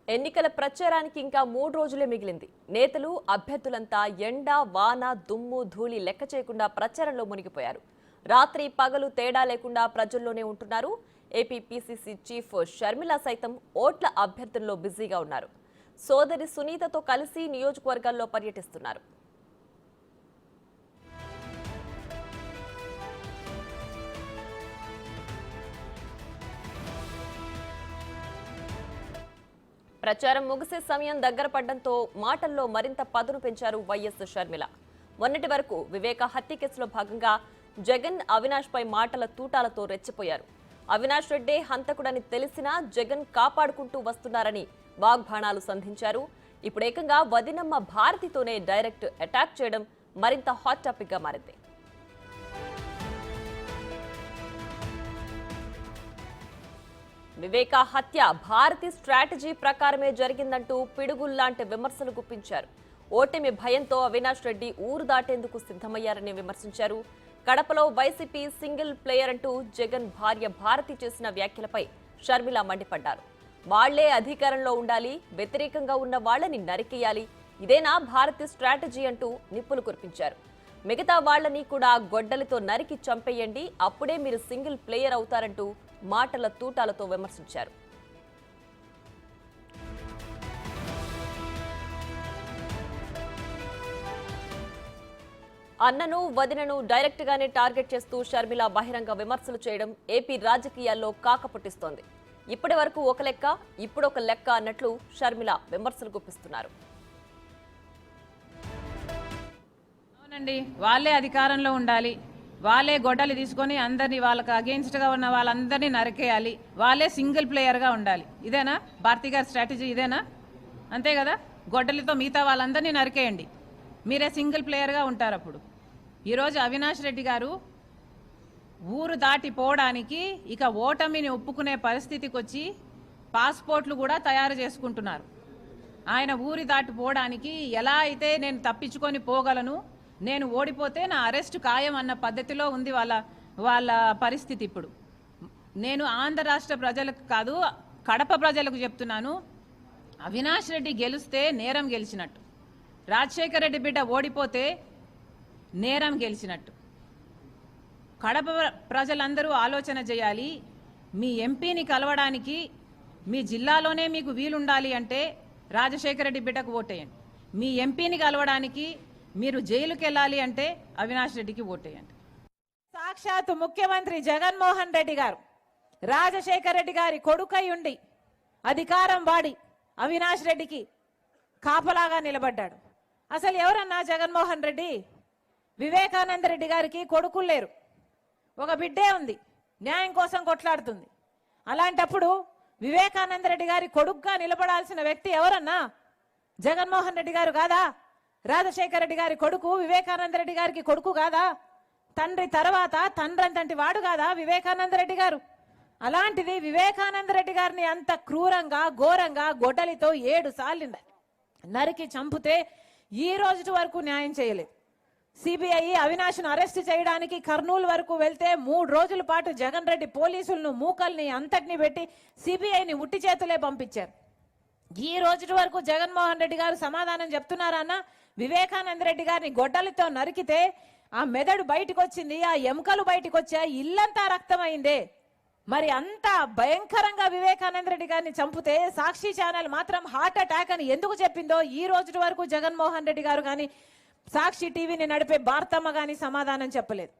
ఎన్నికల ప్రచారానికి ఇంకా 3 రోజులే మిగిలింది. నేతలు, అభ్యర్థులంతా ఎండ, వాన, దుమ్ము, ధూళి లెక్క చేయకుండా ప్రచారంలో మునిగిపోయారు. రాత్రి పగలు తేడా లేకుండా ప్రజల్లోనే ఉంటున్నారు. ఏపీ పీసీసీ చీఫ్ షర్మిల సైతం ఓట్ల అభ్యర్థుల్లో బిజీగా ఉన్నారు. సోదరి సునీతతో కలిసి నియోజకవర్గాల్లో పర్యటిస్తున్నారు. ప్రచారం ముగిసే సమయం దగ్గర పడడంతో మాటల్లో మరింత పదును పెంచారు వైఎస్ షర్మిల. మొన్నటి వరకు వివేక హత్య కేసులో భాగంగా జగన్, అవినాష్ పై మాటల తూటాలతో రెచ్చిపోయారు. అవినాష్ రెడ్డే హంతకుడని తెలిసినా జగన్ కాపాడుకుంటూ వస్తున్నారని వాగ్బాణాలు సంధించారు. ఇప్పుడు ఏకంగా వదినమ్మ భారతితోనే డైరెక్ట్ అటాక్ చేయడం మరింత హాట్ టాపిక్ గా మారింది. వివేక హత్య భారతి స్ట్రాటజీ ప్రకారమే జరిగిందంటూ పిడుగుల్లాంటి విమర్శలు గుప్పించారు. ఓటమి భయంతో అవినాష్ రెడ్డి ఊరు దాటేందుకు సిద్ధమయ్యారని విమర్శించారు. కడపలో వైసీపీ సింగిల్ ప్లేయర్ అంటూ జగన్ భార్య భారతి చేసిన వ్యాఖ్యలపై షర్మిల మండిపడ్డారు. వాళ్లే అధికారంలో ఉండాలి, వ్యతిరేకంగా ఉన్న వాళ్లని నరికేయాలి, ఇదేనా భారతి స్ట్రాటజీ అంటూ నిప్పులు కురిపించారు. మిగతా వాళ్లని కూడా గొడ్డలితో నరికి చంపేయండి, అప్పుడే మీరు సింగిల్ ప్లేయర్ అవుతారంటూ మాటల తూటాలతో విమర్శించారు. అన్నను, వదినను డైరెక్ట్ గానే టార్గెట్ చేస్తూ షర్మిల బహిరంగ విమర్శలు చేయడం ఏపీ రాజకీయాల్లో కాకపుట్టిస్తోంది. ఇప్పటి వరకు ఒక లెక్క, ఇప్పుడొక లెక్క అన్నట్లు షర్మిల విమర్శలు గుప్పిస్తున్నారు. అవునండి, వాళ్ళే అధికారంలో ఉండాలి, వాళ్ళే గొడ్డలి తీసుకొని అందరినీ వాళ్ళకి అగెయిన్స్ట్గా ఉన్న వాళ్ళందరినీ నరికేయాలి, వాళ్ళే సింగిల్ ప్లేయర్గా ఉండాలి. ఇదేనా భారతి గారి స్ట్రాటజీ? ఇదేనా? అంతే కదా, గొడ్డలితో మిగతా వాళ్ళందరినీ నరికేయండి, మీరే సింగిల్ ప్లేయర్గా ఉంటారు. అప్పుడు ఈరోజు అవినాష్ రెడ్డి గారు ఊరు దాటిపోవడానికి ఇక ఓటమిని ఒప్పుకునే పరిస్థితికి వచ్చి పాస్పోర్ట్లు కూడా తయారు చేసుకుంటున్నారు. ఆయన ఊరి దాటిపోవడానికి ఎలా అయితే నేను తప్పించుకొని పోగలను, నేను ఓడిపోతే నా అరెస్ట్ ఖాయం అన్న పద్ధతిలో ఉంది వాళ్ళ పరిస్థితి. ఇప్పుడు నేను ఆంధ్ర రాష్ట్ర ప్రజలకు కాదు, కడప ప్రజలకు చెప్తున్నాను, అవినాష్ రెడ్డి గెలిస్తే నేరం గెలిచినట్టు, రాజశేఖర రెడ్డి బిడ్డ ఓడిపోతే నేరం గెలిచినట్టు. కడప ప్రజలందరూ ఆలోచన చేయాలి. మీ ఎంపీని కలవడానికి మీ జిల్లాలోనే మీకు వీలుండాలి అంటే రాజశేఖర రెడ్డి బిడ్డకు ఓటేయండి. మీ ఎంపీని కలవడానికి మీరు జైలుకి వెళ్ళాలి అంటే అవినాష్ రెడ్డికి ఓటేయండి. సాక్షాత్తు ముఖ్యమంత్రి జగన్మోహన్ రెడ్డి గారు రాజశేఖర రెడ్డి గారి కొడుకై ఉండి అధికారం వాడి అవినాష్ రెడ్డికి కాపలాగా నిలబడ్డాడు. అసలు ఎవరన్నా జగన్మోహన్ రెడ్డి? వివేకానంద రెడ్డి గారికి కొడుకులు లేరు, ఒక బిడ్డే ఉంది, న్యాయం కోసం కొట్లాడుతుంది. అలాంటప్పుడు వివేకానంద రెడ్డి గారి కొడుకుగా నిలబడాల్సిన వ్యక్తి ఎవరన్నా? జగన్మోహన్ రెడ్డి గారు కాదా? రాజశేఖర రెడ్డి గారి కొడుకు వివేకానంద రెడ్డి గారికి కొడుకు కాదా? తండ్రి తర్వాత తండ్రి వాడు కాదా వివేకానంద రెడ్డి గారు? అలాంటిది వివేకానంద రెడ్డి గారిని అంత క్రూరంగా, ఘోరంగా గొడ్డలితో 7 సార్లు నరికి చంపితే ఈ రోజు వరకు న్యాయం చేయలేదు. సిబిఐ అవినాష్ను అరెస్ట్ చేయడానికి కర్నూలు వరకు వెళ్తే 3 రోజుల పాటు జగన్ రెడ్డి పోలీసులను, మూకల్ని అంతటిని పెట్టి సిబిఐని ఉట్టి చేతులే పంపించారు. ఈ రోజు వరకు జగన్మోహన్ రెడ్డి గారు సమాధానం చెప్తున్నారన్న? వివేకానంద రెడ్డి గారిని గొడ్డలితో నరికితే ఆ మెదడు బయటకు వచ్చింది, ఆ ఎముకలు బయటకు వచ్చాయి, ఇల్లంతా రక్తమైందే. మరి అంత భయంకరంగా వివేకానంద రెడ్డి గారిని చంపితే సాక్షి ఛానల్ మాత్రం హార్ట్ అటాక్ అని ఎందుకు చెప్పిందో ఈ రోజు వరకు జగన్మోహన్ రెడ్డి గారు కానీ, సాక్షి టీవీని నడిపే భారతమ్మ కానీ సమాధానం చెప్పలేదు.